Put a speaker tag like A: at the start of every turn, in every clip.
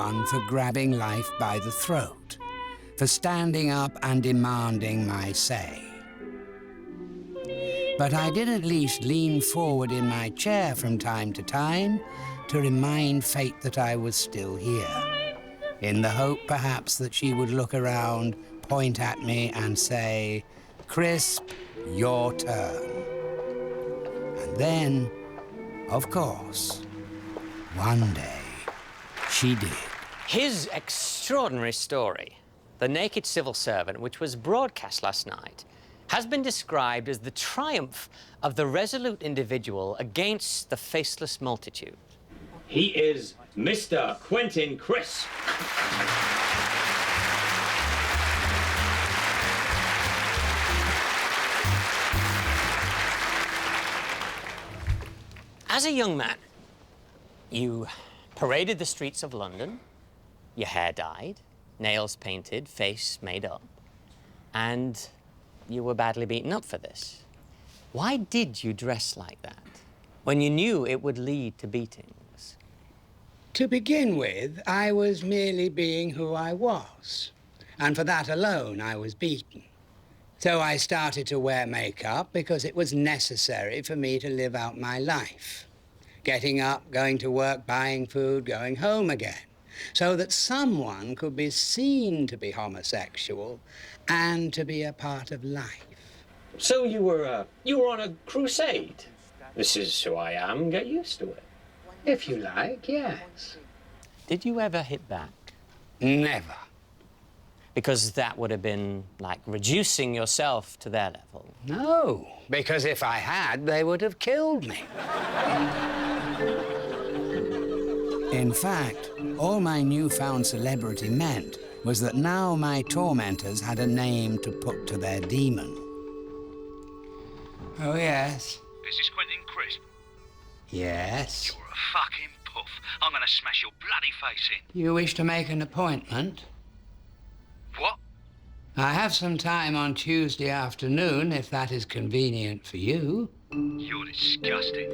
A: one for grabbing life by the throat, for standing up and demanding my say. But I did at least lean forward in my chair from time to time to remind fate that I was still here, in the hope perhaps that she would look around, point at me and say, "Crisp, your turn." And then, of course, one day, she did.
B: His extraordinary story, The Naked Civil Servant, which was broadcast last night, has been described as the triumph of the resolute individual against the faceless multitude.
C: He is Mr. Quentin Crisp.
B: As a young man, you paraded the streets of London, your hair dyed, nails painted, face made up, and you were badly beaten up for this. Why did you dress like that when you knew it would lead to beatings?
A: To begin with, I was merely being who I was, and for that alone I was beaten. So I started to wear makeup because it was necessary for me to live out my life. Getting up, going to work, buying food, going home again, so that someone could be seen to be homosexual and to be a part of life.
C: So you were on a crusade. This is who I am, get used to it. If you like, yes.
B: Did you ever hit back?
A: Never.
B: Because that would have been like reducing yourself to their level.
A: No, because if I had, they would have killed me. In fact, all my newfound celebrity meant was that now my tormentors had a name to put to their demon. Oh, yes.
D: Is this Quentin Crisp?
A: Yes.
D: You're a fucking puff. I'm gonna smash your bloody face in.
A: You wish to make an appointment?
D: What?
A: I have some time on Tuesday afternoon, if that is convenient for you.
D: You're disgusting.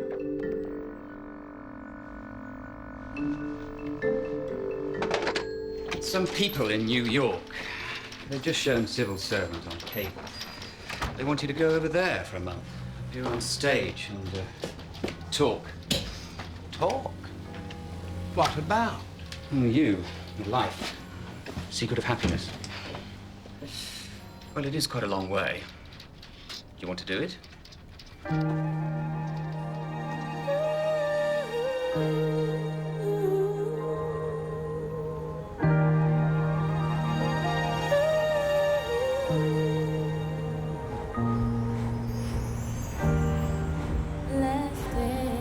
E: Some people in New York, they've just shown Civil Servant on cable. They want you to go over there for a month. You're on stage and talk.
A: Talk? What about?
E: You, your life, secret of happiness. Well, it is quite a long way. Do you want to do it?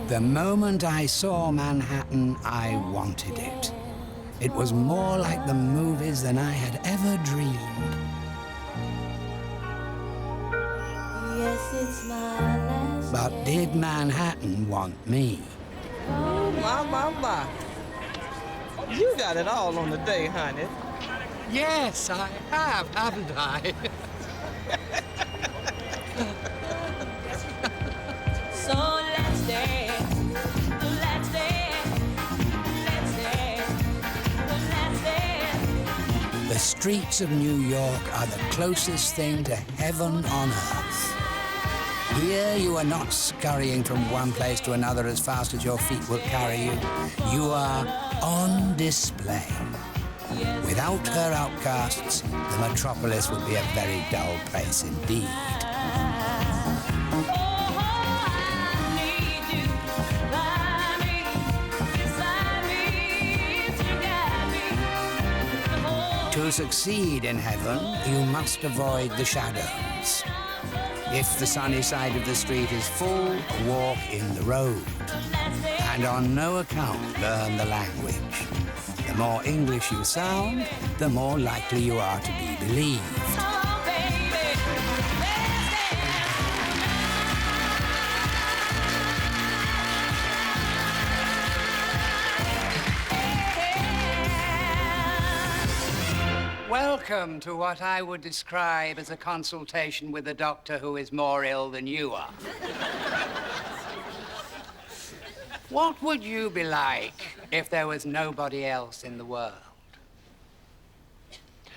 A: The moment I saw Manhattan, I wanted it. It was more like the movies than I had ever dreamed.
F: Yes, it's my last
A: But
F: day.
A: did Manhattan want me?
F: Oh,
G: My. You got it all on the day, honey.
A: Yes, I have, haven't I?
F: So let's dance, let's dance, let's dance, let's dance.
A: The streets of New York are the closest thing to heaven on earth. Here you are not scurrying from one place to another as fast as your feet will carry you. You are on display. Without her outcasts, the metropolis would be a very dull place indeed. To succeed in heaven, you must avoid the shadows. If the sunny side of the street is full, walk in the road. And on no account learn the language. The more English you sound, the more likely you are to be believed. Welcome to what I would describe as a consultation with a doctor who is more ill than you are. What would you be like if there was nobody else in the world?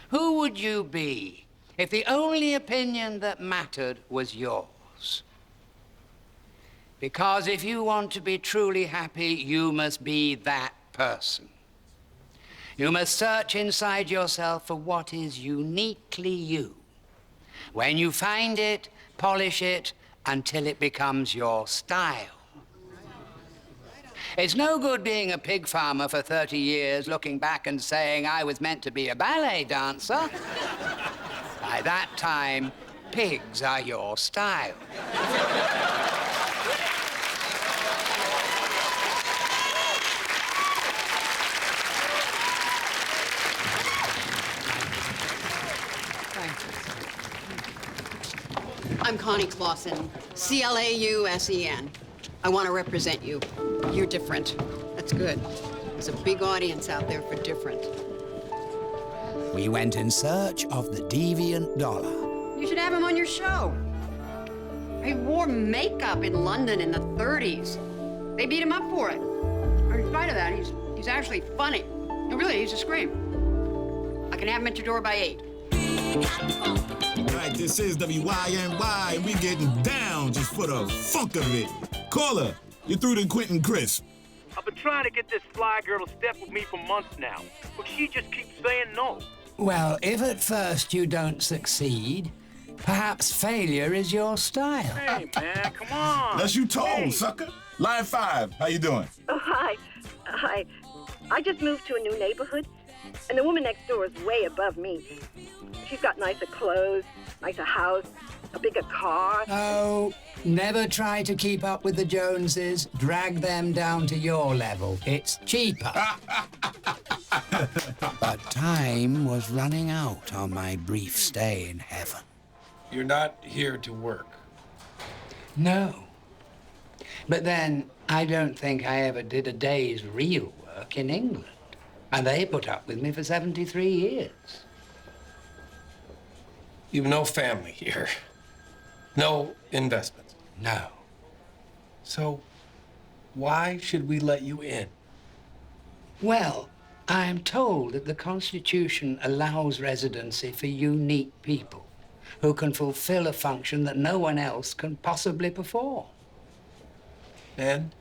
A: Who would you be if the only opinion that mattered was yours? Because if you want to be truly happy, you must be that person. You must search inside yourself for what is uniquely you. When you find it, polish it until it becomes your style. It's no good being a pig farmer for 30 years, looking back and saying, I was meant to be a ballet dancer. By that time, pigs are your style.
H: I'm Connie Clausen, C-L-A-U-S-E-N. I want to represent you. You're different. That's good. There's a big audience out there for different.
A: We went in search of the deviant dollar.
H: You should have him on your show. He wore makeup in London in the 30s. They beat him up for it. But in spite of that, he's actually funny. No, really, he's a scream. I can have him at your door by 8.
I: All right, this is WYNY, and we getting down just for the funk of it. Caller, you're through to Quentin Crisp.
J: I've been trying to get this fly girl to step with me for months now, but she just keeps saying no.
A: Well, if at first you don't succeed, perhaps failure is your style.
J: Hey, man, come on.
I: That's you told, sucker. Line 5, how you doing?
K: Oh, hi. Hi. I just moved to a new neighborhood, and the woman next door is way above me. She's got nicer clothes, nicer house, a bigger car.
A: Oh, never try to keep up with the Joneses. Drag them down to your level. It's cheaper. But time was running out on my brief stay in heaven.
L: You're not here to work.
A: No. But then, I don't think I ever did a day's real work in England. And they put up with me for 73 years.
L: You've no family here. No investments.
A: No.
L: So, why should we let you in?
A: Well, I'm told that the Constitution allows residency for unique people who can fulfill a function that no one else can possibly perform.
L: And?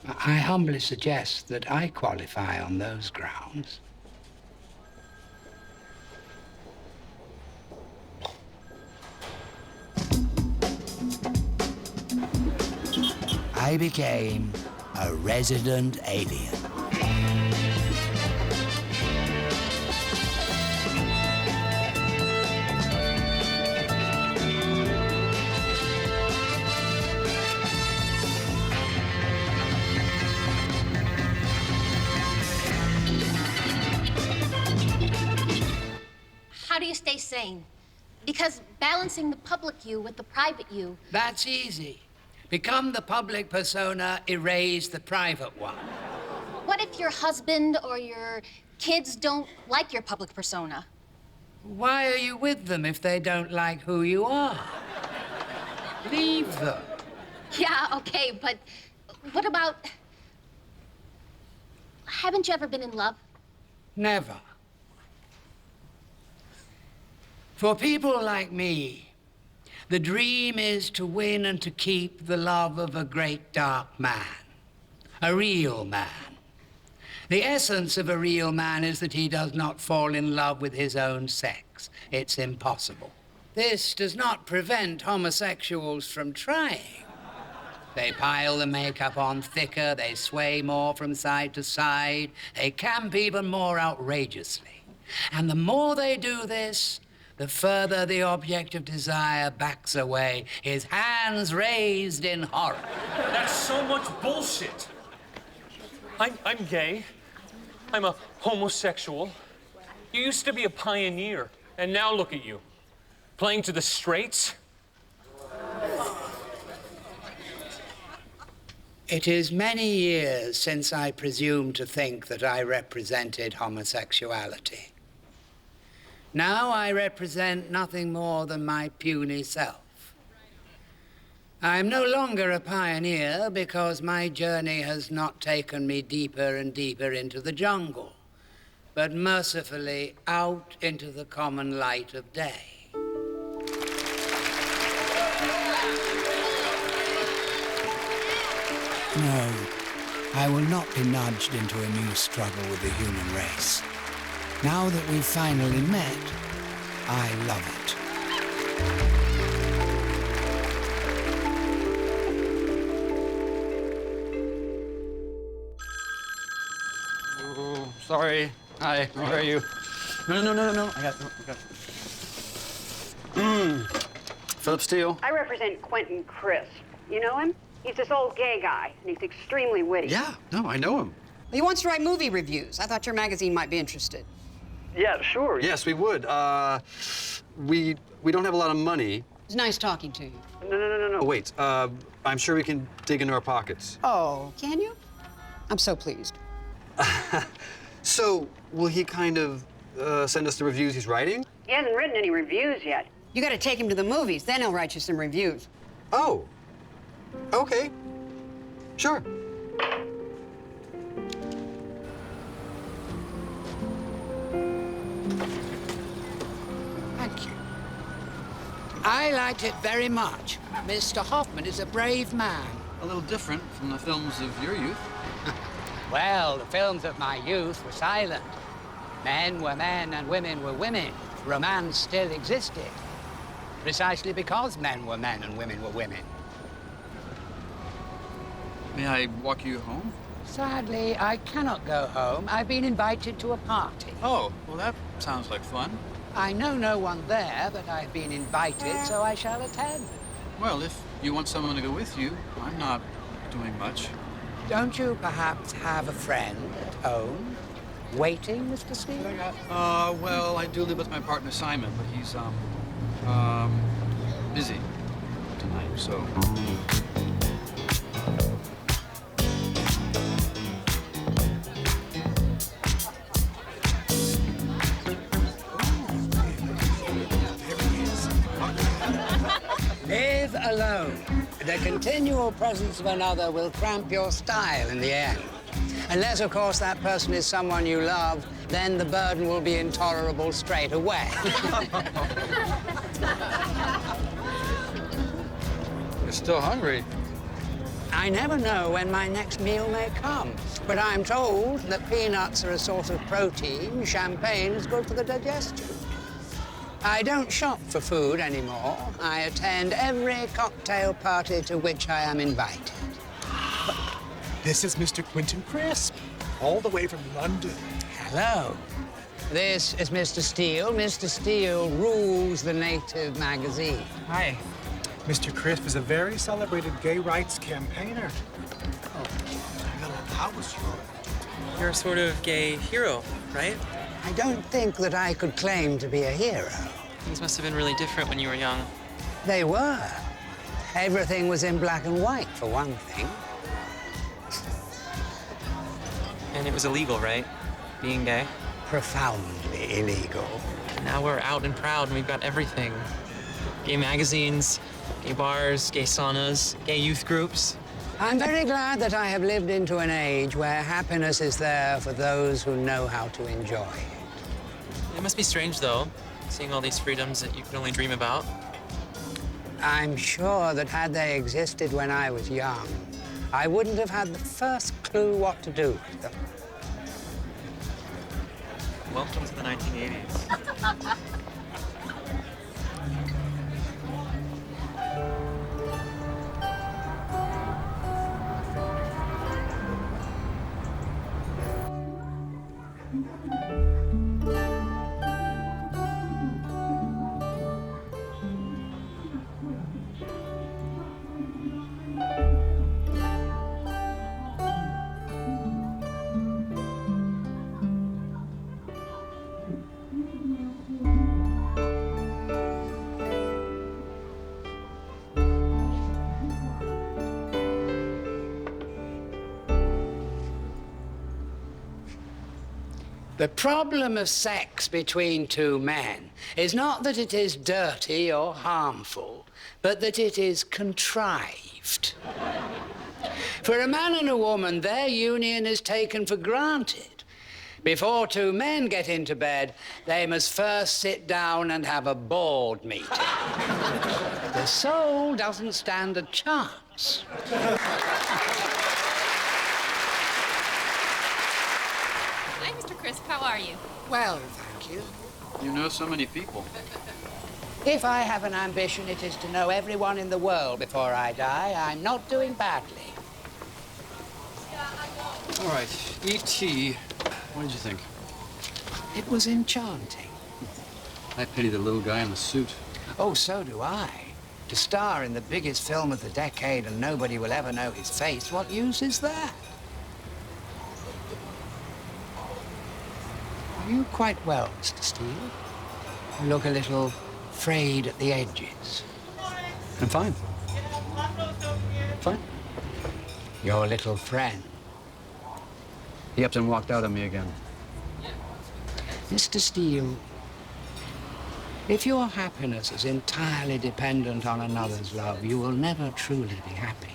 A: I humbly suggest that I qualify on those grounds. I became a resident alien.
M: How do you stay sane? Because balancing the public you with the private you...
A: That's easy. Become the public persona, erase the private one.
M: What if your husband or your kids don't like your public persona?
A: Why are you with them if they don't like who you are? Leave them.
M: Yeah, okay, but what about... Haven't you ever been in love?
A: Never. For people like me, the dream is to win and to keep the love of a great dark man, a real man. The essence of a real man is that he does not fall in love with his own sex. It's impossible. This does not prevent homosexuals from trying. They pile the makeup on thicker, they sway more from side to side, they camp even more outrageously. And the more they do this, the further the object of desire backs away, his hands raised in horror.
J: That's so much bullshit. I'm gay. I'm a homosexual. You used to be a pioneer, and now look at you, playing to the straights.
A: It is many years since I presumed to think that I represented homosexuality. Now I represent nothing more than my puny self. I'm no longer a pioneer because my journey has not taken me deeper and deeper into the jungle, but mercifully out into the common light of day. No, I will not be nudged into a new struggle with the human race. Now that we've finally met, I love it.
E: Oh, sorry. Hi, how are you? No. I got you. Philip Steele.
H: I represent Quentin Crisp. You know him? He's this old gay guy, and he's extremely witty.
E: Yeah, no, I know him.
H: He wants to write movie reviews. I thought your magazine might be interested.
E: Yeah, sure. Yes, we would. We don't have a lot of money.
H: It's nice talking to you.
E: No. Wait, I'm sure we can dig into our pockets.
H: Oh, can you? I'm so pleased.
E: So, will he kind of send us the reviews he's writing?
H: He hasn't written any reviews yet. You gotta take him to the movies, then he'll write you some reviews.
E: Oh. Okay. Sure.
A: Thank you. I liked it very much. Mr. Hoffman is a brave man.
E: A little different from the films of your youth.
A: Well, the films of my youth were silent. Men were men and women were women. Romance still existed. Precisely because men were men and women were women.
E: May I walk you home?
A: Sadly, I cannot go home. I've been invited to a party.
E: Oh, well, that sounds like fun.
A: I know no one there, but I've been invited, so I shall attend.
E: Well, if you want someone to go with you, I'm not doing much.
A: Don't you perhaps have a friend at home? Waiting, Mr. Steele?
E: Well, I do live with my partner, Simon, but he's, busy tonight, so...
A: Live alone. The continual presence of another will cramp your style in the end. Unless, of course, that person is someone you love, then the burden will be intolerable straight away.
E: You're still hungry.
A: I never know when my next meal may come, but I'm told that peanuts are a source of protein, champagne is good for the digestion. I don't shop for food anymore. I attend every cocktail party to which I am invited.
N: This is Mr. Quentin Crisp, all the way from London.
A: Hello. This is Mr. Steele. Mr. Steele rules the Native magazine.
N: Hi. Mr. Crisp is a very celebrated gay rights campaigner.
O: Oh, how was you? You're a sort of gay hero, right?
A: I don't think that I could claim to be a hero.
O: Things must have been really different when you were young.
A: They were. Everything was in black and white, for one thing.
O: And it was illegal, right? Being gay?
A: Profoundly illegal.
O: Now we're out and proud and we've got everything. Gay magazines, gay bars, gay saunas, gay youth groups.
A: I'm very glad that I have lived into an age where happiness is there for those who know how to enjoy it.
O: It must be strange, though, seeing all these freedoms that you could only dream about.
A: I'm sure that had they existed when I was young, I wouldn't have had the first clue what to do with them.
O: Welcome to the 1980s.
A: The problem of sex between two men is not that it is dirty or harmful, but that it is contrived. For a man and a woman, their union is taken for granted. Before two men get into bed, they must first sit down and have a board meeting. The soul doesn't stand a chance.
P: Hi, Mr. Crisp. How are you?
A: Well, thank you.
E: You know so many people.
A: If I have an ambition, it is to know everyone in the world before I die. I'm not doing badly.
E: All right, E.T., what did you think?
A: It was enchanting.
E: I pity the little guy in the suit.
A: Oh, so do I. To star in the biggest film of the decade and nobody will ever know his face, what use is that? Are you quite well, Mr. Steele? You look a little frayed at the edges.
E: I'm fine. Fine.
A: Your little friend.
E: He upped and walked out on me again.
A: Mr. Steele, if your happiness is entirely dependent on another's love, you will never truly be happy.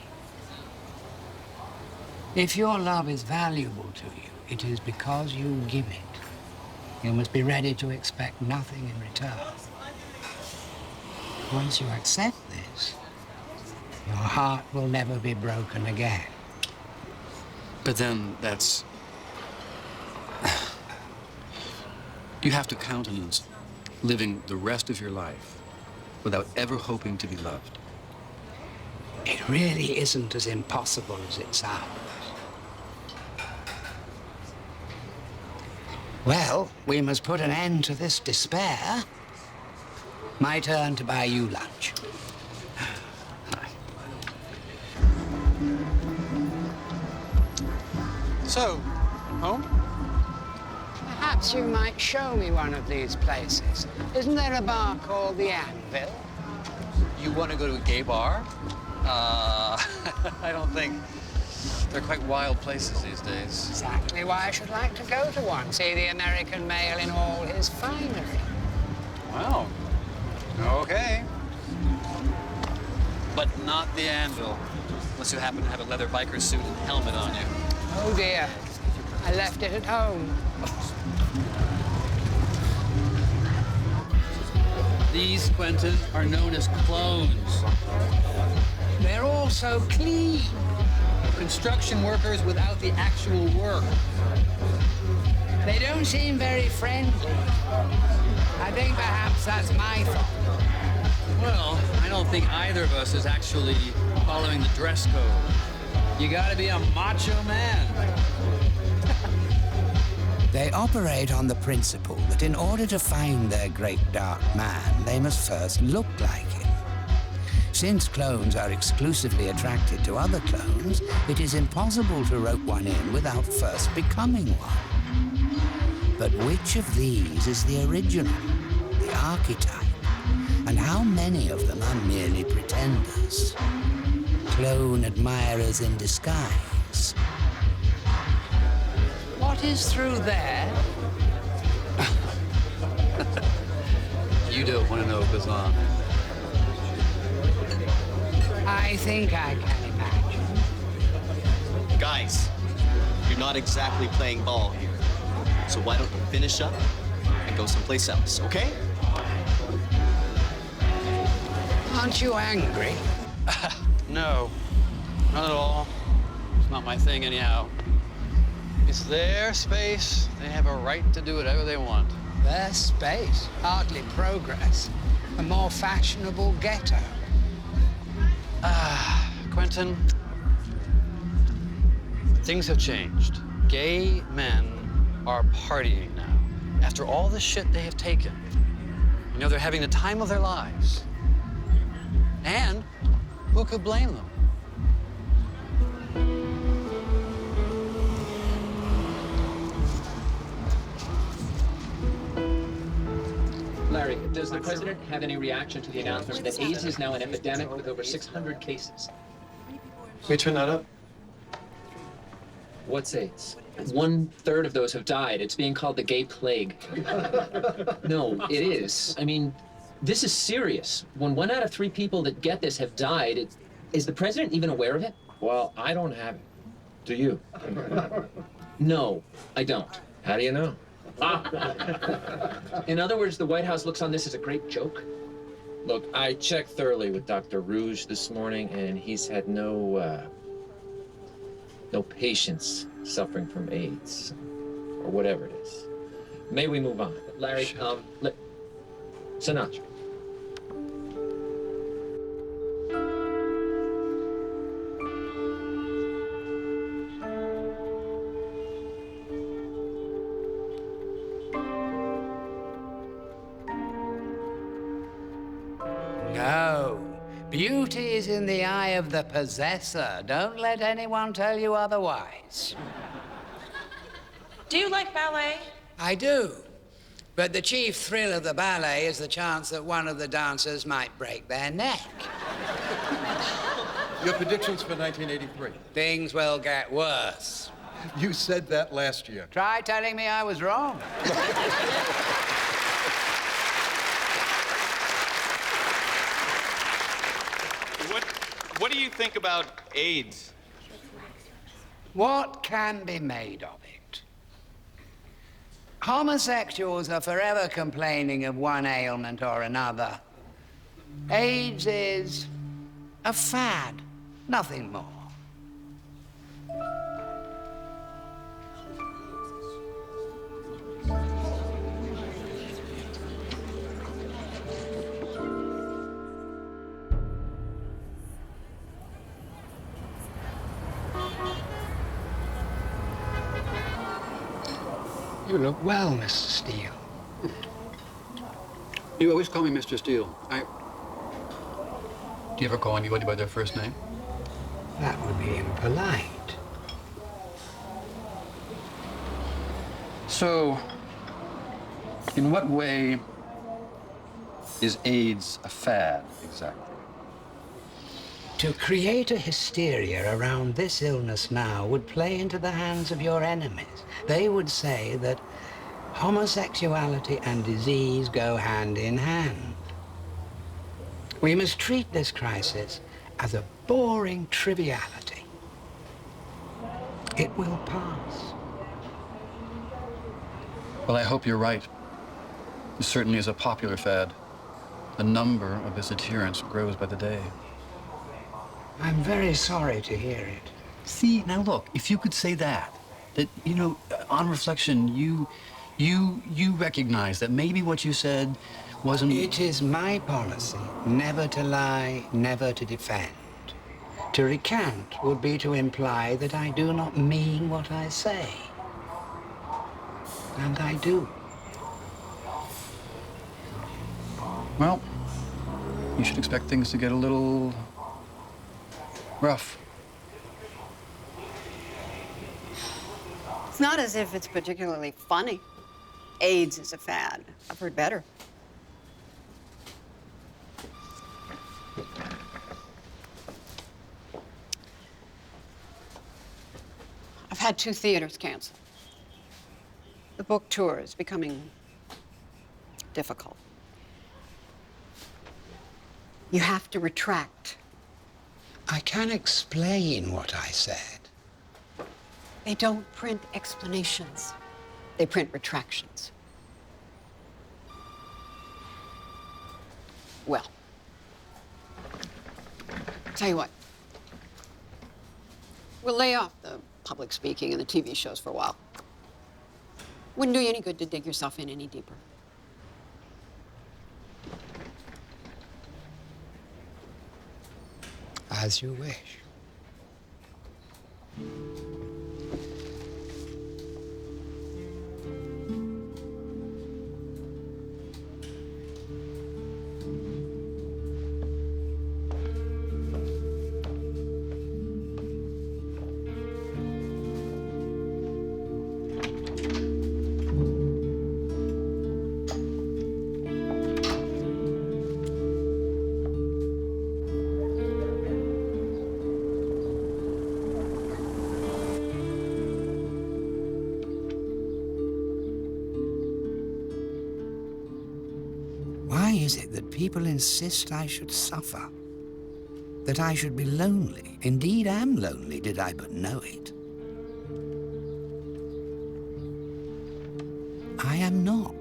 A: If your love is valuable to you, it is because you give it. You must be ready to expect nothing in return. Once you accept this, your heart will never be broken again.
E: But then that's... You have to countenance living the rest of your life without ever hoping to be loved.
A: It really isn't as impossible as it sounds. Well, we must put an end to this despair. My turn to buy you lunch.
E: So, home?
A: Perhaps you might show me one of these places. Isn't there a bar called the Anvil?
E: You want to go to a gay bar? I don't think. They're quite wild places these days.
A: Exactly why I should like to go to one. See the American male in all his finery.
E: Wow. Okay. But not the Anvil. Unless you happen to have a leather biker suit and helmet on you.
A: Oh, dear. I left it at home.
E: These, Quentin, are known as clones.
A: They're all so clean.
E: Construction workers without the actual work.
A: They don't seem very friendly. I think perhaps that's my fault.
E: Well, I don't think either of us is actually following the dress code. You gotta be a macho man.
A: They operate on the principle that in order to find their great dark man, they must first look like him. Since clones are exclusively attracted to other clones, it is impossible to rope one in without first becoming one. But which of these is the original, the archetype? And how many of them are merely pretenders? Clone admirers in disguise. What is through there?
E: You don't want to know, Gazan.
A: I think I can imagine.
Q: Guys, you're not exactly playing ball here. So why don't you finish up and go someplace else, okay?
A: Aren't you angry?
E: No, not at all. It's not my thing anyhow. It's their space. They have a right to do whatever they want.
A: Their space? Hardly progress. A more fashionable ghetto.
E: Quentin, things have changed. Gay men are partying now. After all the shit they have taken. You know, they're having the time of their lives. And who could blame them?
R: Larry, does the president have any reaction to the announcement that AIDS is now an epidemic with over 600 cases?
L: Can we turn that up?
R: What's AIDS? 1/3 of those have died. It's being called the gay plague. No, it is. I mean, this is serious. When 1 out of 3 people that get this have died, is the president even aware of it?
C: Well, I don't have it. Do you?
R: No, I don't.
C: How do you know?
R: In other words, the White House looks on this as a great joke?
C: Look, I checked thoroughly with Dr. Rouge this morning, and he's had no patients suffering from AIDS, or whatever it is. May we move on?
R: Larry,
C: Sinatra.
A: No. Beauty is in the eye of the possessor. Don't let anyone tell you otherwise.
P: Do you like ballet?
A: I do. But the chief thrill of the ballet is the chance that one of the dancers might break their neck.
L: Your predictions for 1983?
A: Things will get worse.
L: You said that last year.
A: Try telling me I was wrong.
Q: What do you think about AIDS?
A: What can be made of it? Homosexuals are forever complaining of one ailment or another. AIDS is a fad, nothing more.
E: You look
A: well, Mr. Steele.
E: You always call me Mr. Steele. Do you ever call anybody by their first name?
A: That would be impolite.
E: So, in what way is AIDS a fad, exactly?
A: To create a hysteria around this illness now would play into the hands of your enemies. They would say that homosexuality and disease go hand in hand. We must treat this crisis as a boring triviality. It will pass.
E: Well, I hope you're right. This certainly is a popular fad. The number of its adherents grows by the day.
A: I'm very sorry to hear it.
E: See, now look, if you could say that, you know, on reflection, you recognize that maybe what you said wasn't...
A: It is my policy never to lie, never to defend. To recant would be to imply that I do not mean what I say. And I do.
E: Well, you should expect things to get a little rough.
H: It's not as if it's particularly funny. AIDS is a fad. I've heard better. I've had 2 theaters canceled. The book tour is becoming difficult. You have to retract.
A: I can explain what I said.
H: They don't print explanations. They print retractions. Well, tell you what. We'll lay off the public speaking and the TV shows for a while. Wouldn't do you any good to dig yourself in any deeper.
A: As you wish. Why is it that people insist I should suffer? That I should be lonely? Indeed am lonely, did I but know it. I am not.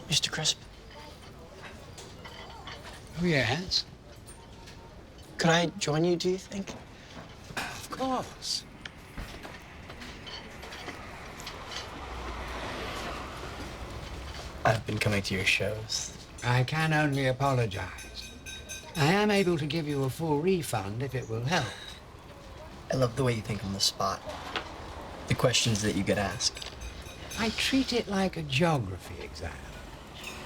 O: Mr. Crisp,
A: Oh, yes?
O: could I join you, do you think?
A: Of course.
O: I've been coming to your shows.
A: I can only apologize. I am able to give you a full refund if it will help.
O: I love the way you think on the spot. The questions that you get asked.
A: I treat it like a geography exam.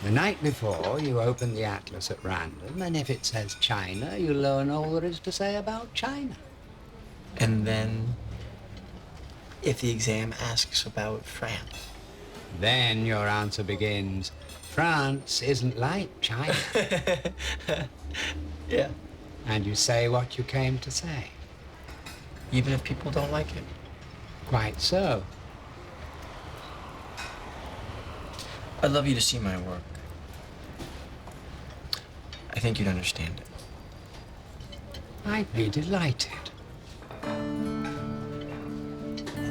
A: The night before, you open the atlas at random, and if it says China, you learn all there is to say about China.
O: And then, if the exam asks about France.
A: Then your answer begins, France isn't like China.
O: Yeah.
A: And you say what you came to say.
O: Even if people don't like it.
A: Quite so.
O: I'd love you to see my work. I think you'd understand it.
A: I'd be delighted.
O: And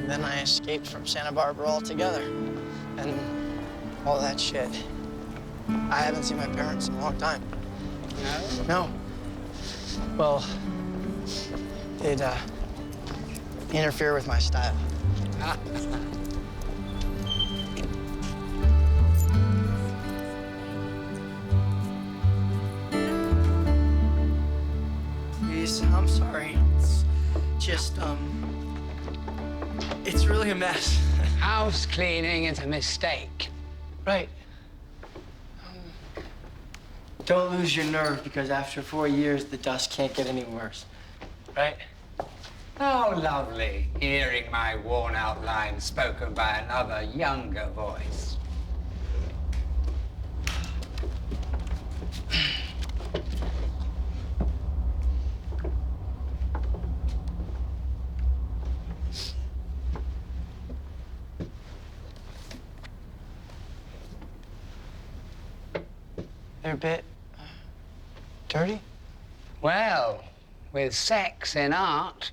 O: then I escaped from Santa Barbara altogether. And all that shit. I haven't seen my parents in a long time. No? No. Well, they'd interfere with my style. Please, I'm sorry. It's just, it's really a mess.
A: House cleaning is a mistake.
O: Right. Don't lose your nerve, because after 4 years, the dust can't get any worse. Right?
A: How lovely, hearing my worn-out lines spoken by another, younger voice.
O: They're a bit dirty?
A: Well, with sex in art,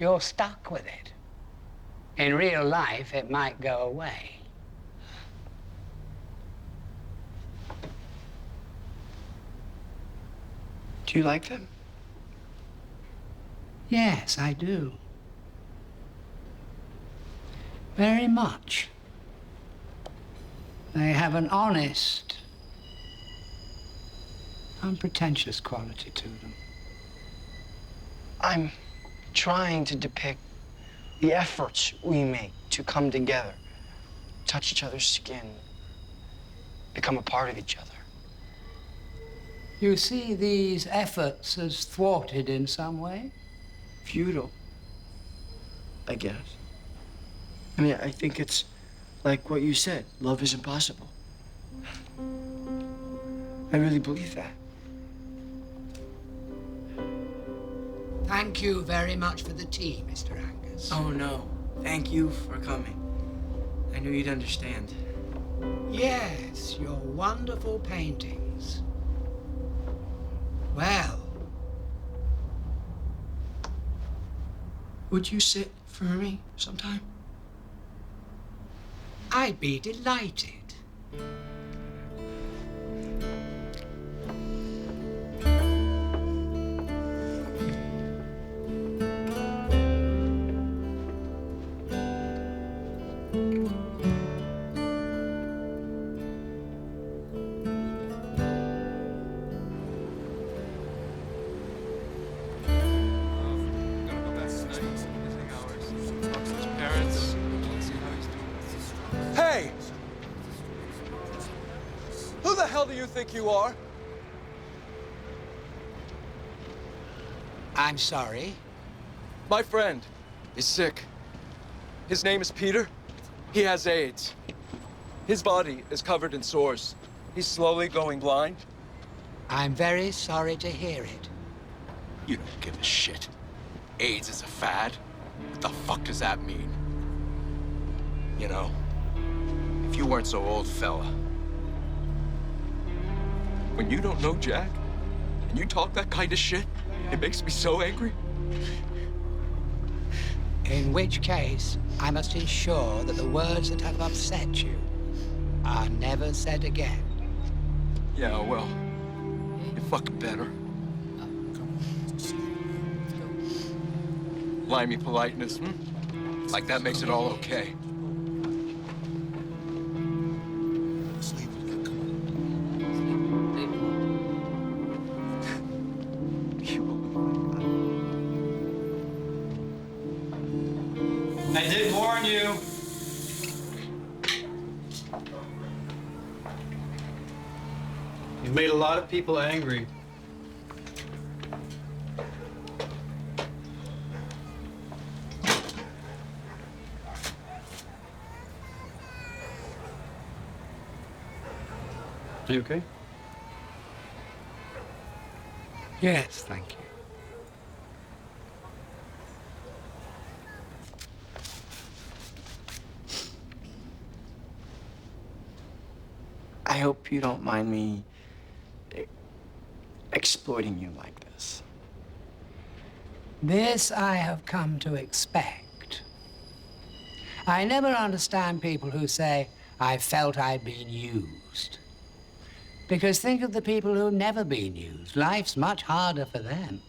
A: you're stuck with it. In real life, it might go away.
O: Do you like them?
A: Yes, I do. Very much. They have an honest, unpretentious quality to them.
O: I'm trying to depict the efforts we make to come together, touch each other's skin, become a part of each other.
A: You see these efforts as thwarted in some way?
O: Futile, I guess. I mean, I think it's like what you said, love is impossible. I really believe that.
A: Thank you very much for the tea, Mr. Angus.
O: Oh, no. Thank you for coming. I knew you'd understand.
A: Yes, your wonderful paintings. Well.
O: Would you sit for me sometime?
A: I'd be delighted.
S: Hey! Who the hell do you think you are?
A: I'm sorry.
S: My friend. He's sick. His name is Peter. He has AIDS. His body is covered in sores. He's slowly going blind.
A: I'm very sorry to hear it.
N: You don't give a shit. AIDS is a fad? What the fuck does that mean? You know, if you weren't so old, fella. When you don't know Jack, and you talk that kind of shit, it makes me so angry.
A: In which case, I must ensure that the words that have upset you are never said again.
S: Yeah, well, you fucking better. Limey politeness, Like that makes it all okay.
E: I did warn you. You've made a lot of people angry. Are you okay?
A: Yes, thank you.
O: I hope you don't mind me exploiting you like this.
A: This I have come to expect. I never understand people who say, I felt I'd been used. Because think of the people who've never been used. Life's much harder for them.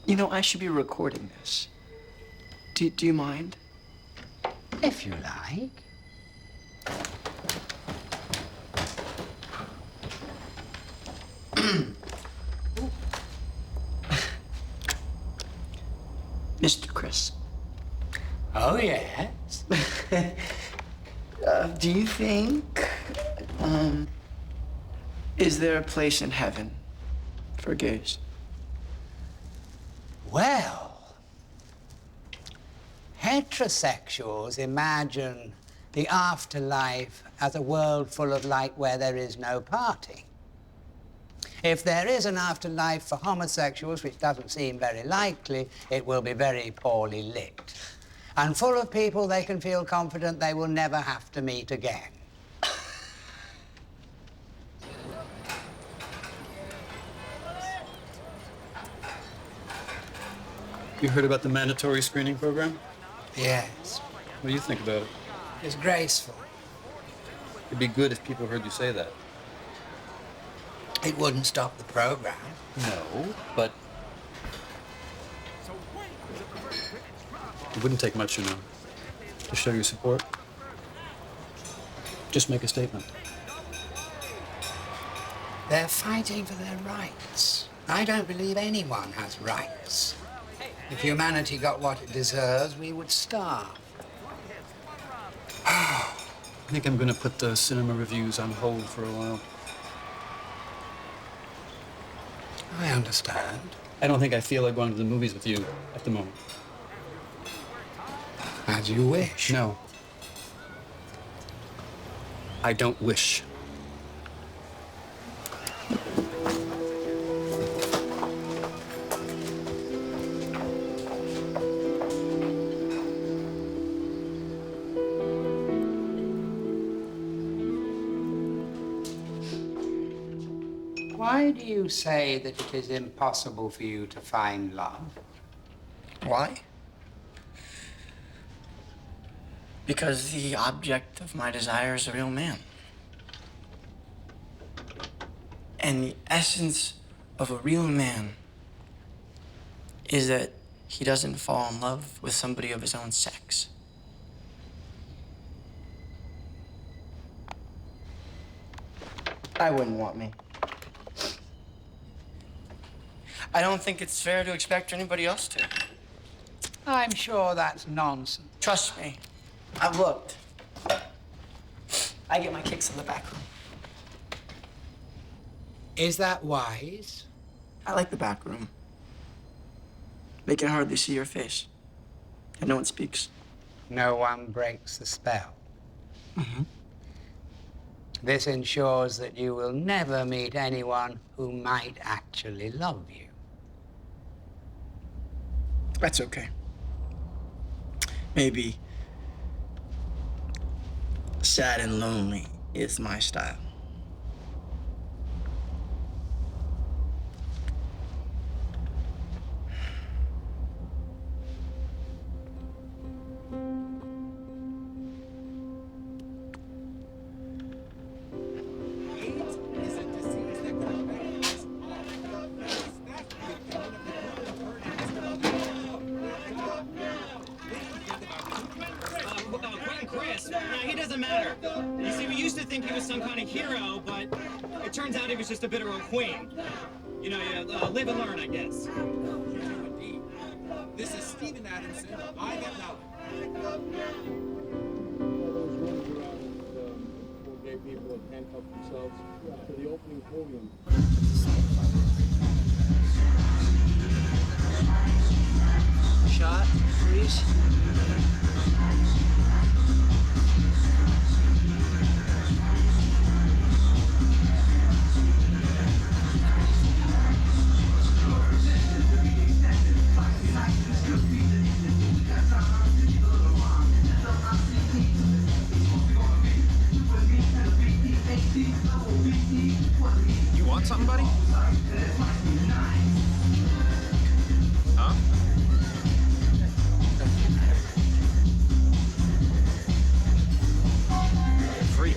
O: You know, I should be recording this. Do you mind?
A: If you like.
O: Mr. Crisp.
A: Oh, yes.
O: Do you think, is there a place in heaven for gays?
A: Well, heterosexuals imagine the afterlife as a world full of light where there is no parting. If there is an afterlife for homosexuals, which doesn't seem very likely, it will be very poorly lit. And full of people they can feel confident they will never have to meet again.
E: You heard about the mandatory screening program?
A: Yes.
E: What do you think about it?
A: It's graceful.
E: It'd be good if people heard you say that.
A: It wouldn't stop the program.
E: No, but it wouldn't take much, you know, to show your support. Just make a statement.
A: They're fighting for their rights. I don't believe anyone has rights. If humanity got what it deserves, we would starve.
E: I think I'm going to put the cinema reviews on hold for a while.
A: I understand.
E: I don't think I feel like going to the movies with you at the moment.
A: As you wish.
E: No. I don't wish.
A: Why do you say that it is impossible for you to find love?
O: Why? Because the object of my desire is a real man. And the essence of a real man is that he doesn't fall in love with somebody of his own sex. I wouldn't want me. I don't think it's fair to expect anybody else to.
A: I'm sure that's nonsense.
O: Trust me. I've looked. I get my kicks in the back room.
A: Is that wise?
O: I like the back room. They can hardly see your face. And no one speaks.
A: No one breaks the spell. This ensures that you will never meet anyone who might actually love you.
O: That's okay. Maybe sad and lonely is my style.
T: Quentin Crisp. He doesn't matter. You see, we used to think he was some kind of hero, but it turns out he was just a bit of a queen. You know, you live and learn, I guess.
U: This is Stephen Adamson. I get now. Gay people have handcuffed themselves to the opening podium.
O: Shot, please.
U: You want something, buddy? Huh? Freak.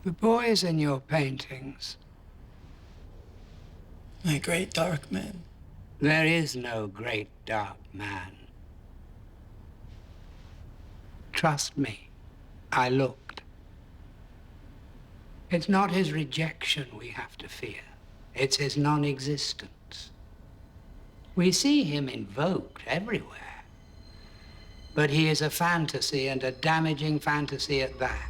A: The boys in your paintings.
O: My great dark man.
A: There is no great dark man. Trust me, I looked. It's not his rejection we have to fear. It's his non-existence. We see him invoked everywhere. But he is a fantasy, and a damaging fantasy at that.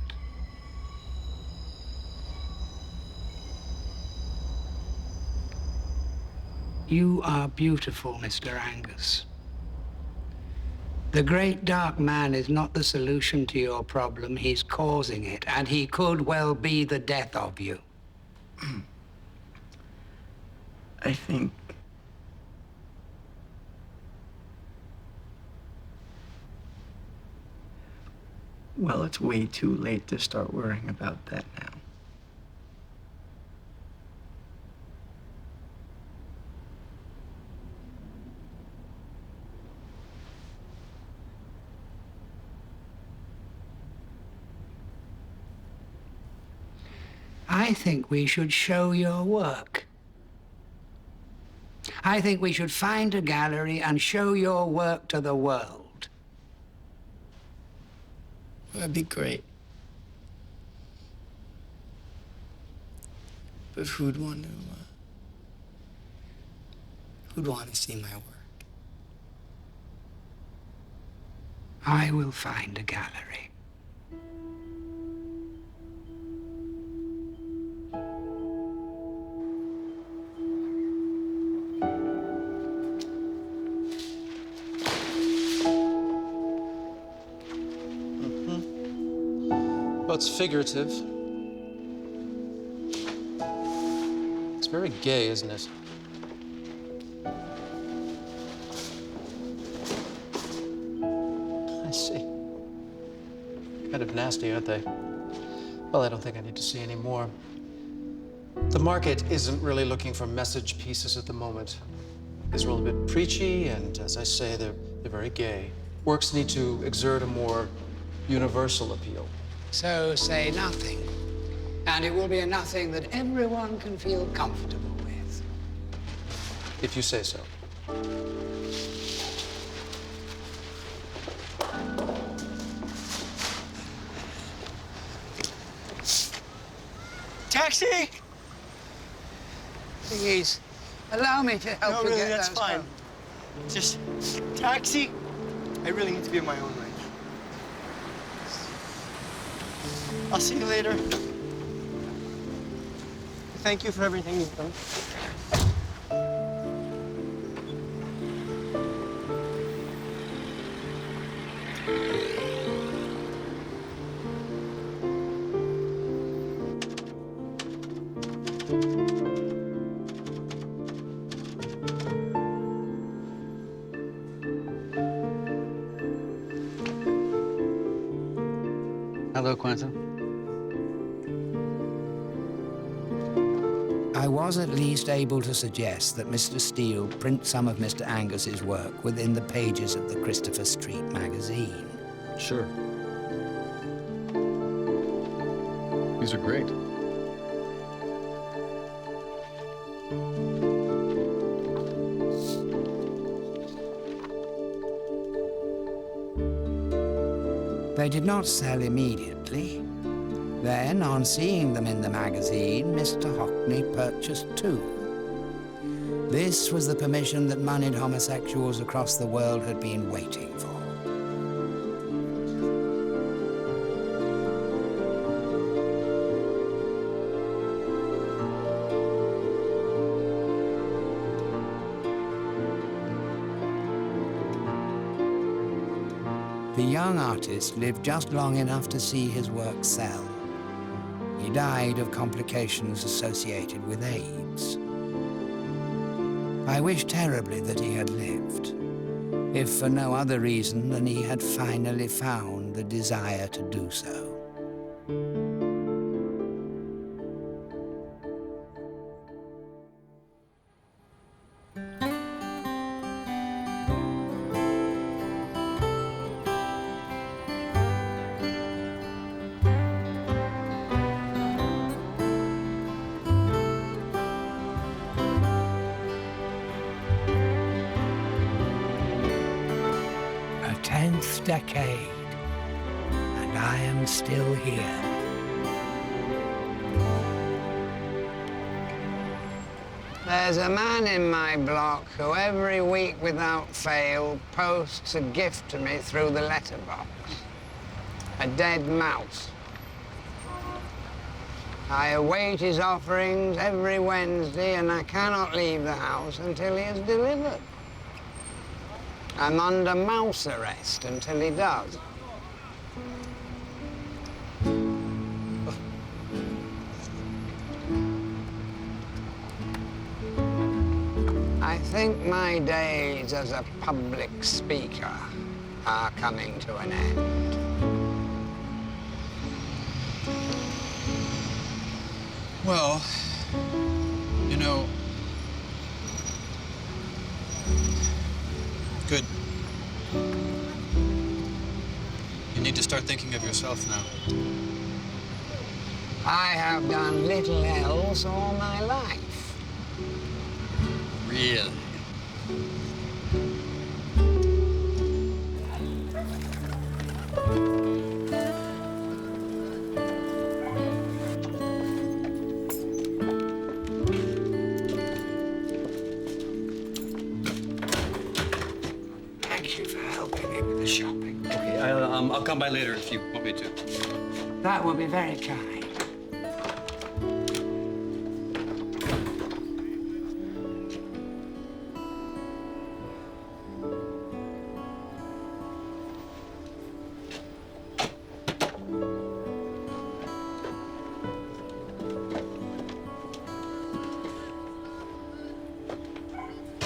A: You are beautiful, Mr. Angus. The great dark man is not the solution to your problem. He's causing it, and he could well be the death of you.
O: I think... Well, it's way too late to start worrying about that now.
A: I think we should show your work. I think we should find a gallery and show your work to the world.
O: That'd be great.
B: But who'd want to see my work?
A: I will find a gallery.
E: Well, it's figurative. It's very gay, isn't it? I see. Kind of nasty, aren't they? Well, I don't think I need to see any more. The market isn't really looking for message pieces at the moment. These are all a bit preachy, and as I say, they're very gay. Works need to exert a more universal appeal.
A: So say nothing. And it will be a nothing that everyone can feel comfortable with.
E: If you say so.
B: Taxi!
A: Please, allow me to help
B: No,
A: you
B: really,
A: get
B: that's
A: those
B: fine.
A: home.
B: Just taxi. I really need to be in my own right. I'll see you later. Thank you for everything you've done.
E: Hello, Quentin.
A: I was at least able to suggest that Mr. Steele print some of Mr. Angus's work within the pages of the Christopher Street magazine.
E: Sure. These are great.
A: They did not sell immediately. Then, on seeing them in the magazine, Mr. Hockney purchased two. This was the permission that moneyed homosexuals across the world had been waiting for. The young artist lived just long enough to see his work sell. He died of complications associated with AIDS. I wish terribly that he had lived, if for no other reason than he had finally found the desire to do so. A 10th decade, and I am still here. There's a man in my block who every week without fail posts a gift to me through the letterbox. A dead mouse. I await his offerings every Wednesday, and I cannot leave the house until he is delivered. I'm under mouse arrest until he does. I think my days as a public speaker are coming to an end.
E: Well, you know, good. You need to start thinking of yourself now.
A: I have done little else all my life.
E: Really?
D: come by later if you want me to.
A: That would be very kind.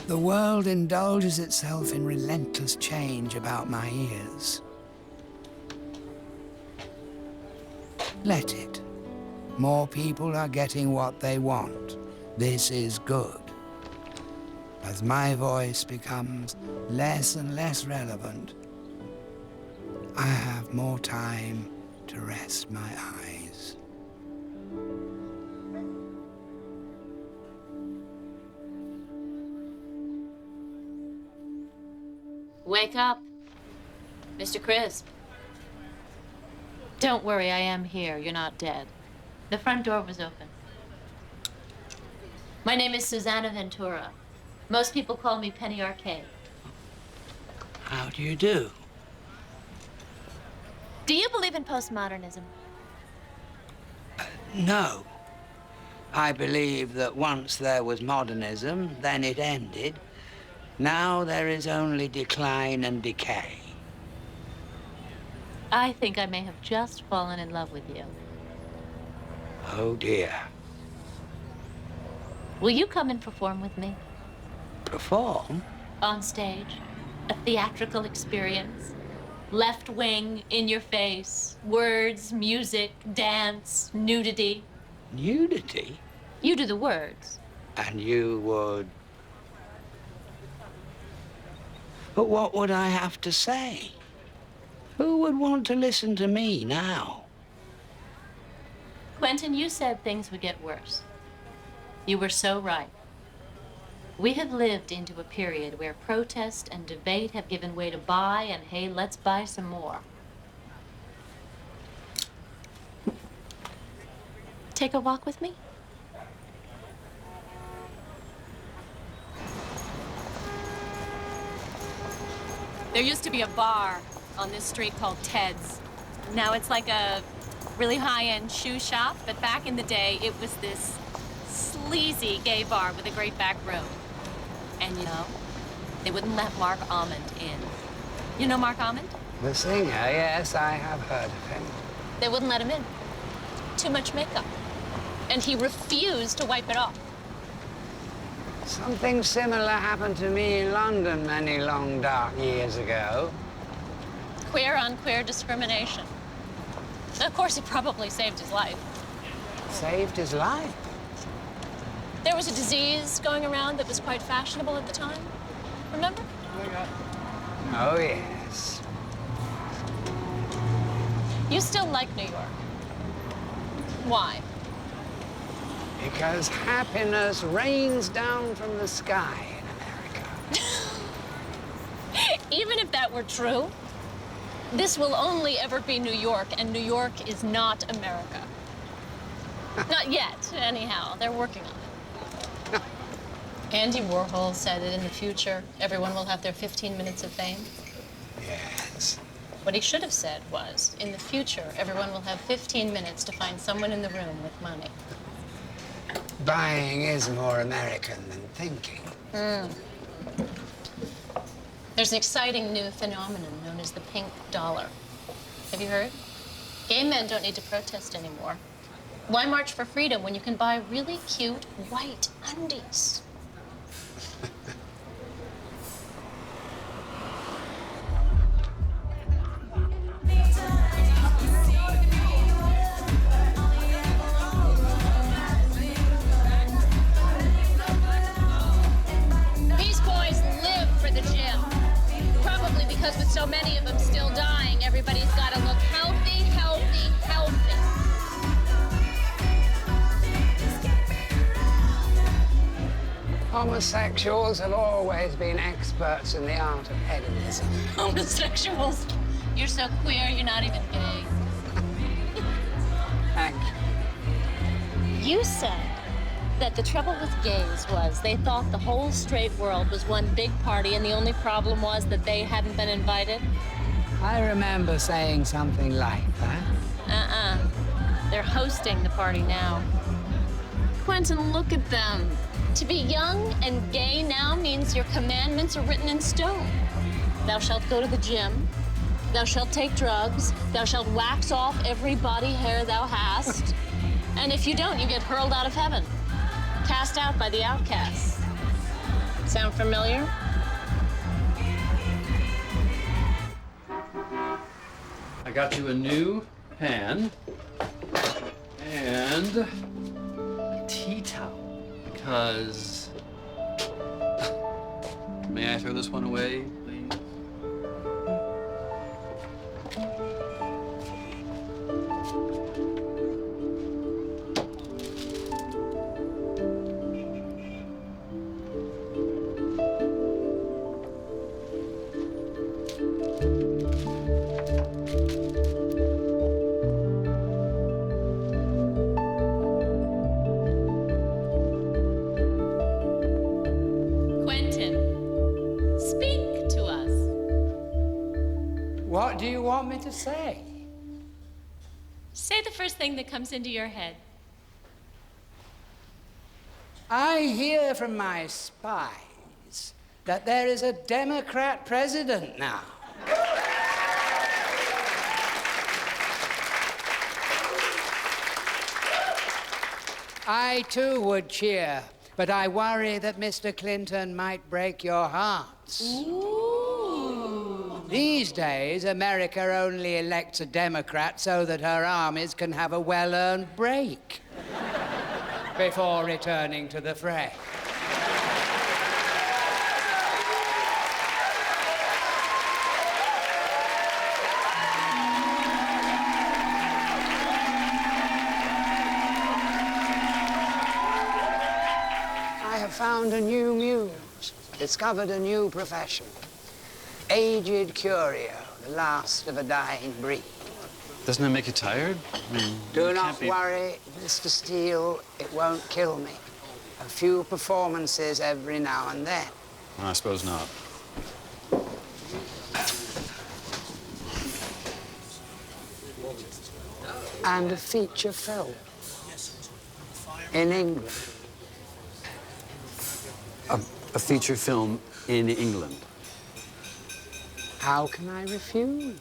A: The world indulges itself in relentless change about my ears. Let it. More people are getting what they want. This is good. As my voice becomes less and less relevant, I have more time to rest my eyes.
V: Wake up, Mr. Crisp. Don't worry, I am here. You're not dead. The front door was open. My name is Susanna Ventura. Most people call me Penny Arcade.
A: How do you do?
V: Do you believe in postmodernism?
A: No. I believe that once there was modernism, then it ended. Now there is only decline and decay.
V: I think I may have just fallen in love with you.
A: Oh dear.
V: Will you come and perform with me?
A: Perform?
V: On stage. A theatrical experience. Left wing, in your face. Words, music, dance, nudity.
A: Nudity?
V: You do the words.
A: And you would... But what would I have to say? Who would want to listen to me now?
V: Quentin, you said things would get worse. You were so right. We have lived into a period where protest and debate have given way to buy and, hey, let's buy some more. Take a walk with me?
W: There used to be a bar on this street called Ted's. Now it's like a really high-end shoe shop, but back in the day, it was this sleazy gay bar with a great back room. And you know, they wouldn't let Mark Almond in. You know Mark Almond?
A: The singer, yes, I have heard of him.
V: They wouldn't let him in. Too much makeup. And he refused to wipe it off.
A: Something similar happened to me in London many long, dark years ago.
V: Queer on queer discrimination. Of course, it probably saved his life.
A: Saved his life?
V: There was a disease going around that was quite fashionable at the time. Remember?
A: Oh, yes.
V: You still like New York. Why?
A: Because happiness rains down from the sky in America.
V: Even if that were true, this will only ever be New York, and New York is not America. Not yet, anyhow. They're working on it. Andy Warhol said that in the future, everyone will have their 15 minutes of fame.
A: Yes.
V: What he should have said was, in the future, everyone will have 15 minutes to find someone in the room with money.
A: Buying is more American than thinking.
V: There's an exciting new phenomenon known as the pink dollar. Have you heard? Gay men don't need to protest anymore. Why march for freedom when you can buy really cute white undies? These boys live for the gym. Probably because with so many of them still dying, everybody's got to look healthy, healthy, healthy.
A: Homosexuals have always been experts in the art of hedonism.
V: Homosexuals? You're so queer, you're not even gay.
A: Thank you.
V: You said that the trouble with gays was they thought the whole straight world was one big party and the only problem was that they hadn't been invited.
A: I remember saying something like that.
V: They're hosting the party now. Quentin, look at them. To be young and gay now means your commandments are written in stone. Thou shalt go to the gym. Thou shalt take drugs. Thou shalt wax off every body hair thou hast. And if you don't, you get hurled out of heaven. Cast out by the outcasts. Sound familiar?
E: I got you a new pan and a tea towel because. May I throw this one away, please?
V: Quentin, speak to us.
A: What do you want me to say?
V: Say the first thing that comes into your head.
A: I hear from my spies that there is a Democrat president now. I too would cheer, but I worry that Mr. Clinton might break your hearts.
V: Ooh.
A: These days, America only elects a Democrat so that her armies can have a well-earned break before returning to the fray. I have found a new muse, discovered a new profession. Aged curio, the last of a dying breed.
E: Doesn't that make you tired? I mean,
A: Do
E: you
A: not
E: can't be...
A: worry, Mr. Steele, it won't kill me. A few performances every now and then.
E: I suppose not.
A: And a feature film in England.
E: A feature film in England.
A: How can I refuse?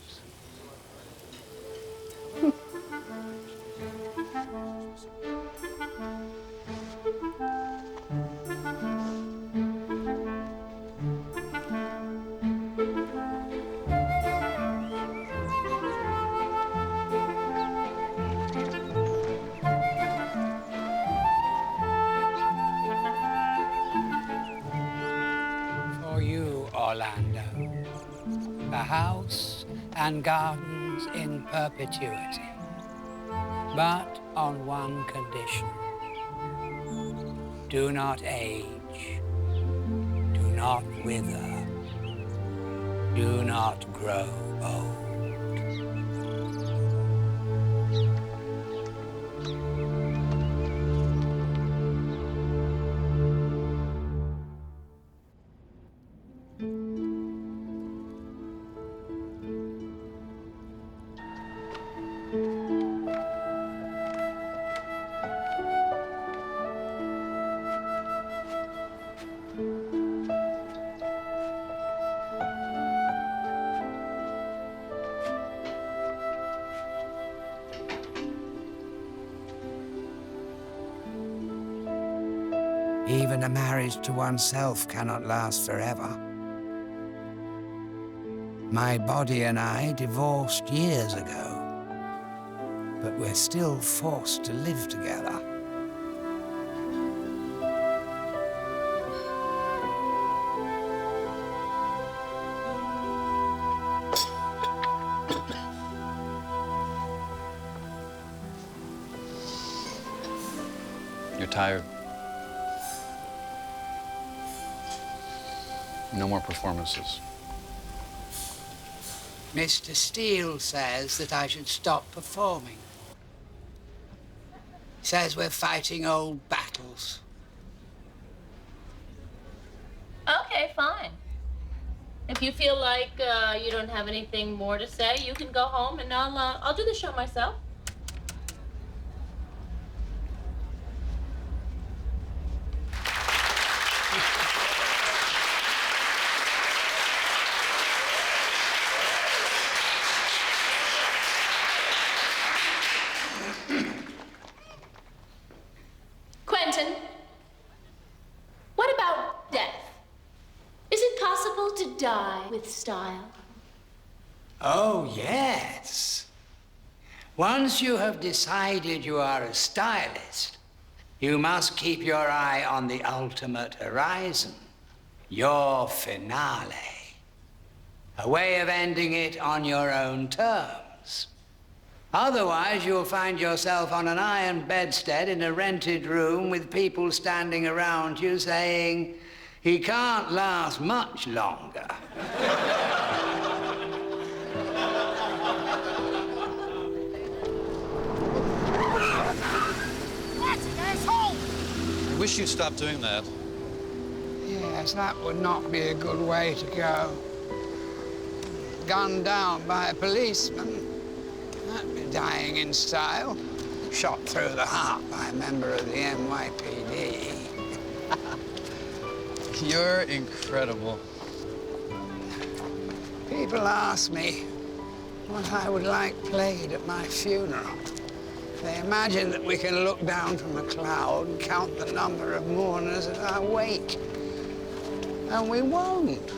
A: For you, Orlando, the house and gardens in perpetuity, but on one condition. Do not age, do not wither, do not grow old. Even a marriage to oneself cannot last forever. My body and I divorced years ago, but we're still forced to live together.
E: You're tired. No more performances.
A: Mr. Steele says that I should stop performing. He says we're fighting old battles.
V: Okay, fine. If you feel like you don't have anything more to say, you can go home and I'll do the show myself. Quentin, what about death? Is it possible to die with style?
A: Oh, yes. Once you have decided you are a stylist, you must keep your eye on the ultimate horizon, your finale. A way of ending it on your own terms. Otherwise, you'll find yourself on an iron bedstead in a rented room with people standing around you saying, he can't last much longer.
E: I wish you'd stop doing that.
A: Yes, that would not be a good way to go. Gunned down by a policeman. That'd be dying in style. Shot through the heart by a member of the NYPD.
E: You're incredible.
A: People ask me what I would like played at my funeral. They imagine that we can look down from a cloud and count the number of mourners at our wake. And we won't.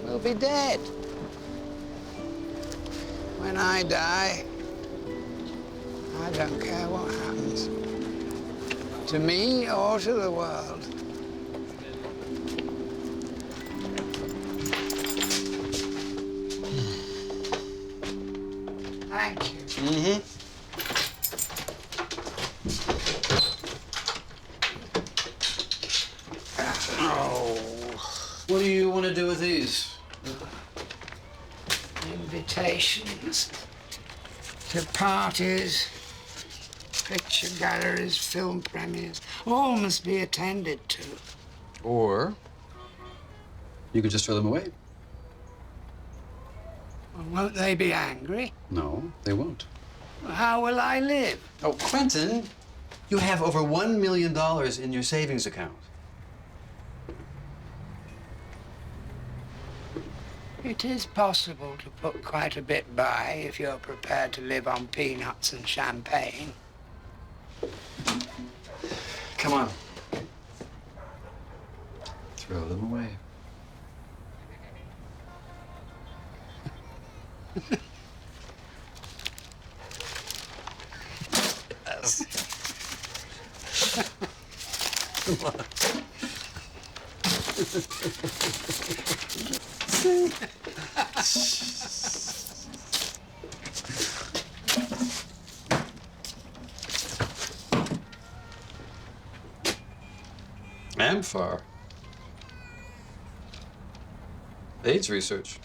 A: We'll be dead. When I die, I don't care what happens. To me or to the world. Thank you.
E: Mm-hmm. Oh. What do you want to do with these?
A: Invitations to parties, picture galleries, film premieres, all must be attended to.
E: Or you could just throw them away.
A: Well, won't they be angry?
E: No, they won't.
A: How will I live?
E: Oh, Quentin, you have over $1 million in your savings account.
A: It is possible to put quite a bit by if you're prepared to live on peanuts and champagne.
E: Come on. Throw them away. Yes. Come on. Amphar. AIDS research.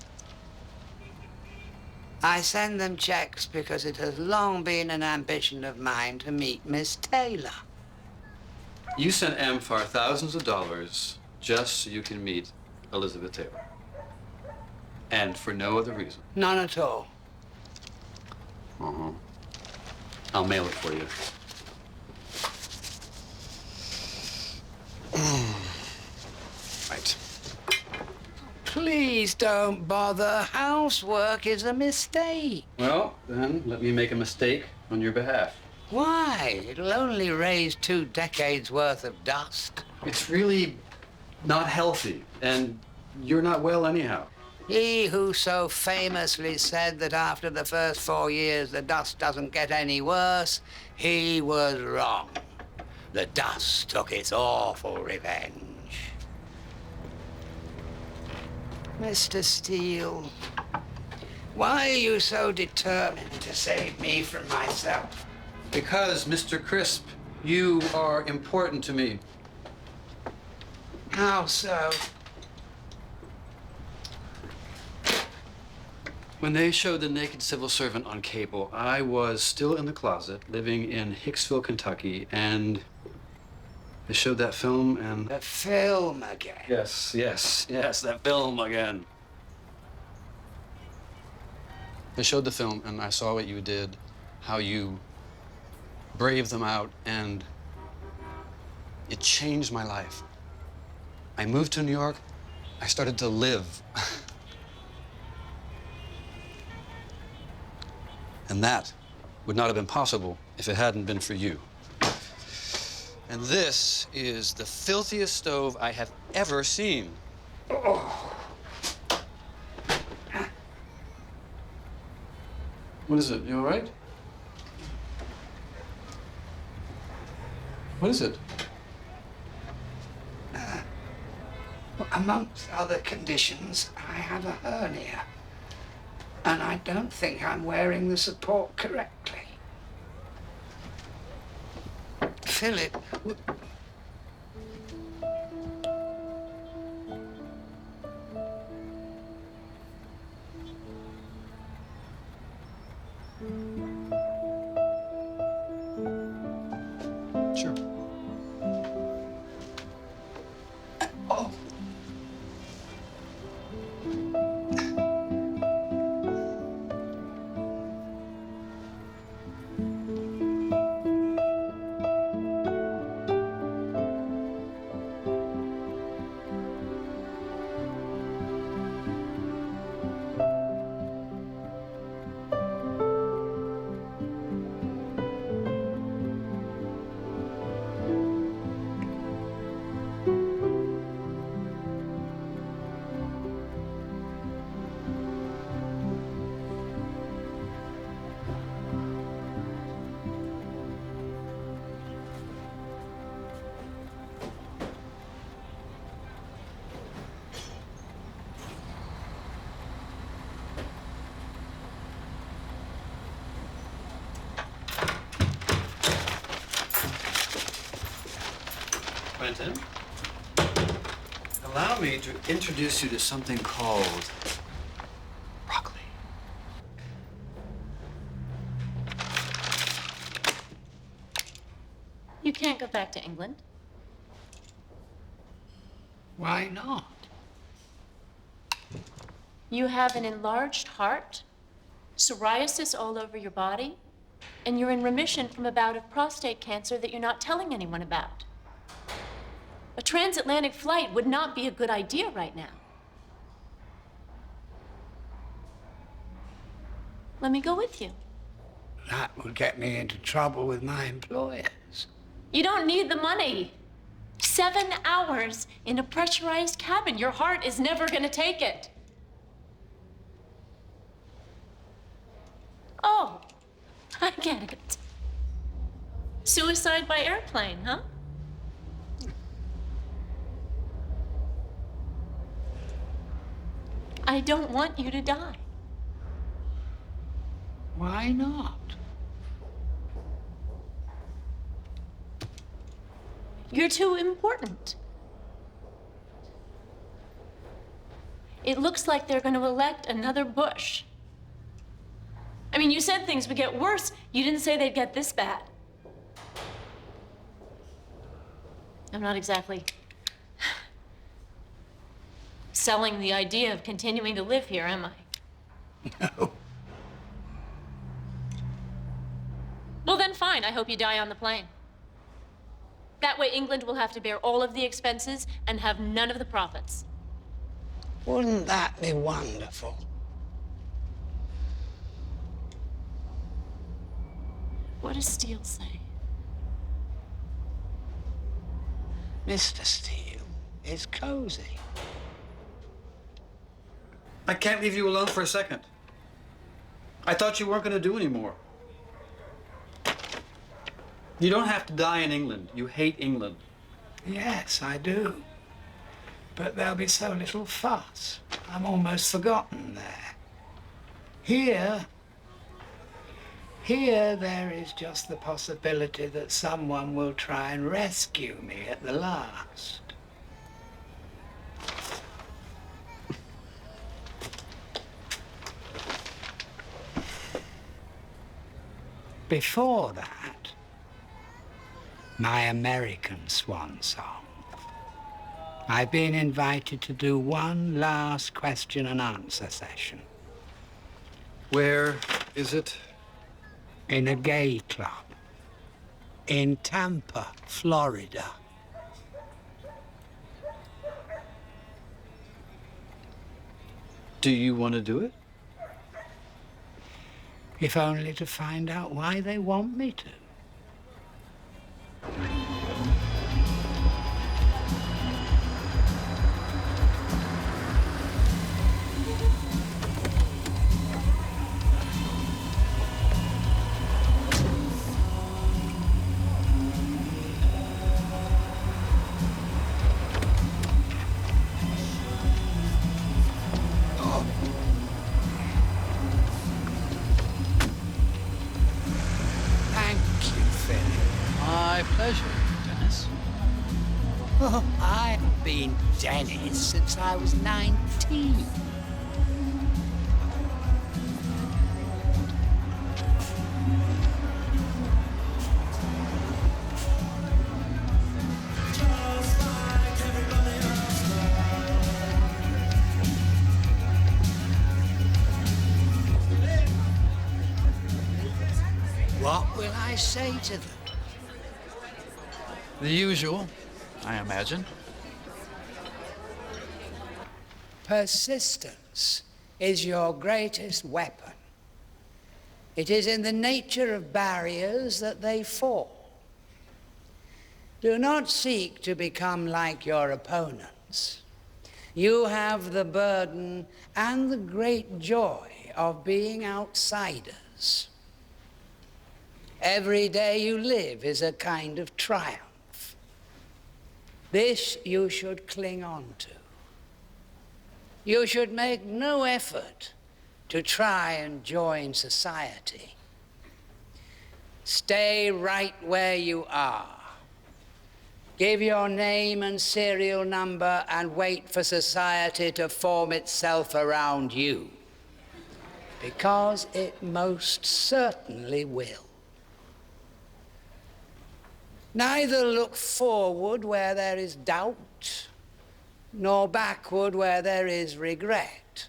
A: I send them checks because it has long been an ambition of mine to meet Miss Taylor.
E: You sent Amphar thousands of dollars just so you can meet Elizabeth Taylor. And for no other reason.
A: None at all.
E: Uh-huh. I'll mail it for you. Right.
A: Please don't bother. Housework is a mistake.
E: Well, then let me make a mistake on your behalf.
A: Why? It'll only raise 2 decades worth of dust.
E: It's really not healthy, and you're not well anyhow.
A: He who so famously said that after the first 4 years the dust doesn't get any worse, he was wrong. The dust took its awful revenge. Mr. Steele, why are you so determined to save me from myself?
E: Because, Mr. Crisp, you are important to me.
A: How so?
E: When they showed the naked civil servant on cable, I was still in the closet, living in Hicksville, Kentucky, and they showed that film and...
A: The film again?
E: Yes, that film again. They showed the film, and I saw what you did, how you braved them out, and it changed my life. I moved to New York. I started to live. And that would not have been possible if it hadn't been for you. And this is the filthiest stove I have ever seen. Oh. What is it? You all right? What is it?
A: Amongst other conditions, I have a hernia. And I don't think I'm wearing the support correctly. Philip...
E: Sure.
A: Oh.
E: Quentin, allow me to introduce you to something called broccoli.
P: You can't go back to England.
A: Why not?
P: You have an enlarged heart, psoriasis all over your body, and you're in remission from a bout of prostate cancer that you're not telling anyone about. A transatlantic flight would not be a good idea right now. Let me go with you.
A: That would get me into trouble with my employers.
P: You don't need the money. 7 hours in a pressurized cabin. Your heart is never gonna take it. Oh, I get it. Suicide by airplane, huh? I don't want you to die.
A: Why not?
P: You're too important. It looks like they're going to elect another Bush. I mean, you said things would get worse. You didn't say they'd get this bad. I'm not exactly selling the idea of continuing to live here, am I?
A: No.
P: Well, then fine. I hope you die on the plane. That way, England will have to bear all of the expenses and have none of the profits.
A: Wouldn't that be wonderful?
P: What does Steele say?
A: Mr. Steele is cozy.
E: I can't leave you alone for a second. I thought you weren't going to do any more. You don't have to die in England. You hate England.
A: Yes, I do. But there'll be so little fuss. I'm almost forgotten there. Here there is just the possibility that someone will try and rescue me at the last. Before that, my American swan song. I've been invited to do one last question and answer session.
L: Where is it?
A: In a gay club. In Tampa, Florida.
E: Do you want to do it?
A: If only to find out why they want me to.
E: My pleasure, Dennis.
A: Oh, I've been Dennis since I was 19. What will I say to them?
E: The usual, I imagine.
A: Persistence is your greatest weapon. It is in the nature of barriers that they fall. Do not seek to become like your opponents. You have the burden and the great joy of being outsiders. Every day you live is a kind of triumph. This you should cling on to. You should make no effort to try and join society. Stay right where you are. Give your name and serial number and wait for society to form itself around you, because it most certainly will. Neither look forward where there is doubt, nor backward where there is regret.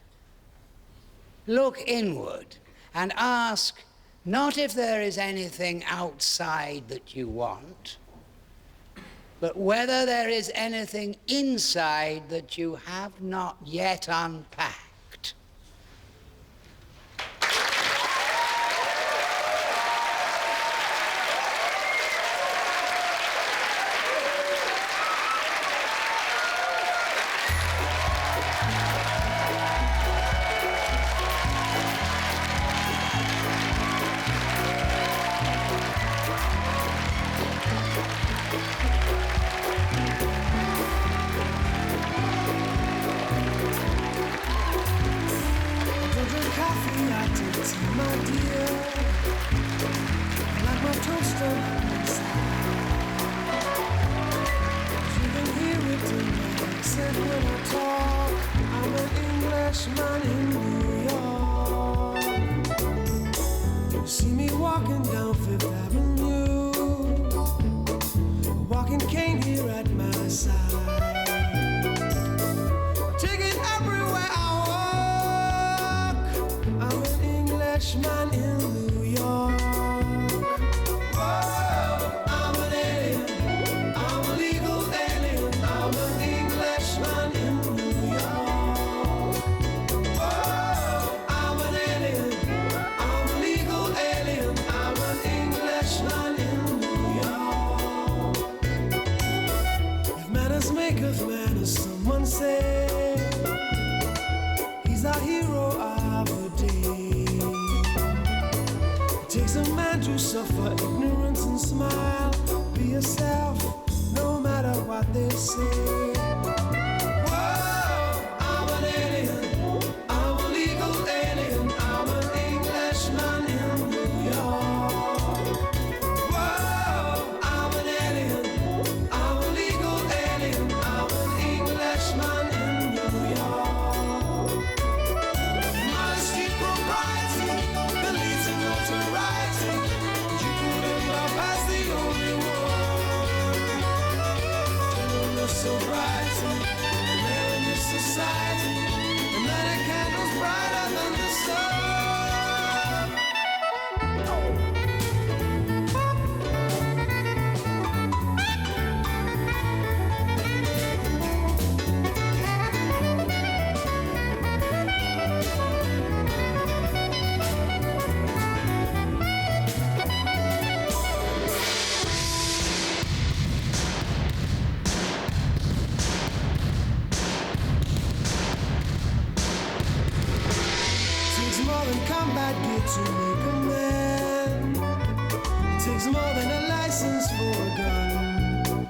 A: Look inward and ask not if there is anything outside that you want, but whether there is anything inside that you have not yet unpacked.
D: I'm an Englishman in New York. You see me walking down Fifth Avenue, a walking cane here at my side. Take it everywhere I walk. I'm an Englishman in New York. He's a hero of the day. It takes a man to suffer ignorance and smile. Be yourself, no matter what they say. Whoa, I'm an alien. I'm a legal alien. I'm an Englishman in New York. Whoa, I'm an alien. I'm a legal alien. I'm an Englishman in New York. Modesty, propriety, the leads to notoriety. You couldn't love as the only one. Gentleness, sobriety, there in this society. And that a candle's brighter than the sun. to make a man. It takes more than a license for a gun.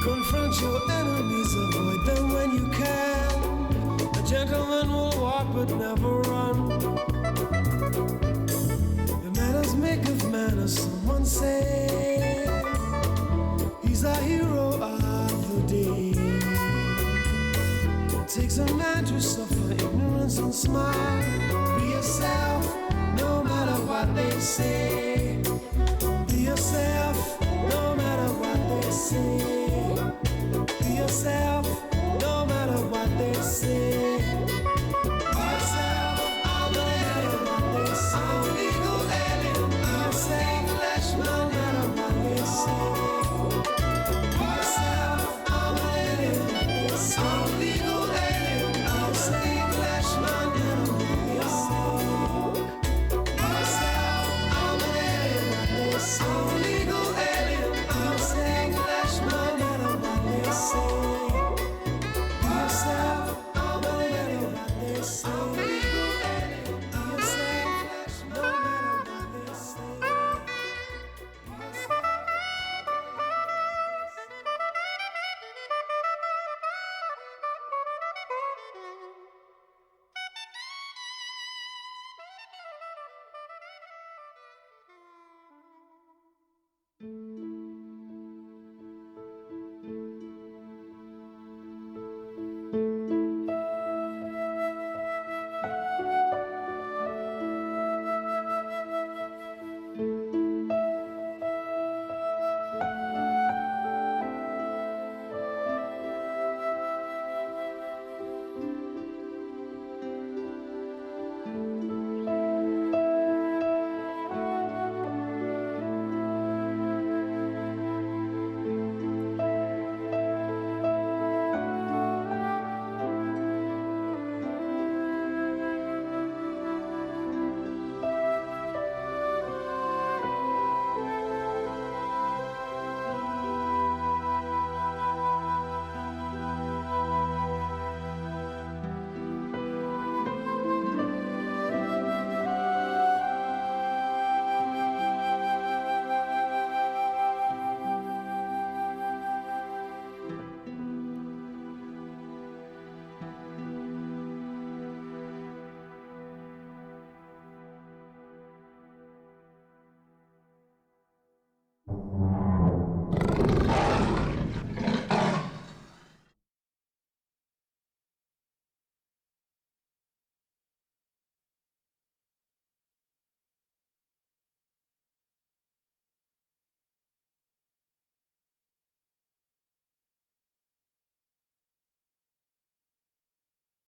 D: Confront your enemies, avoid them when you can. A gentleman will walk but never run. The manners maketh manners, someone say. He's a hero of the day. It takes a man to suffer ignorance and smile. Be yourself, no matter what they say. Be yourself.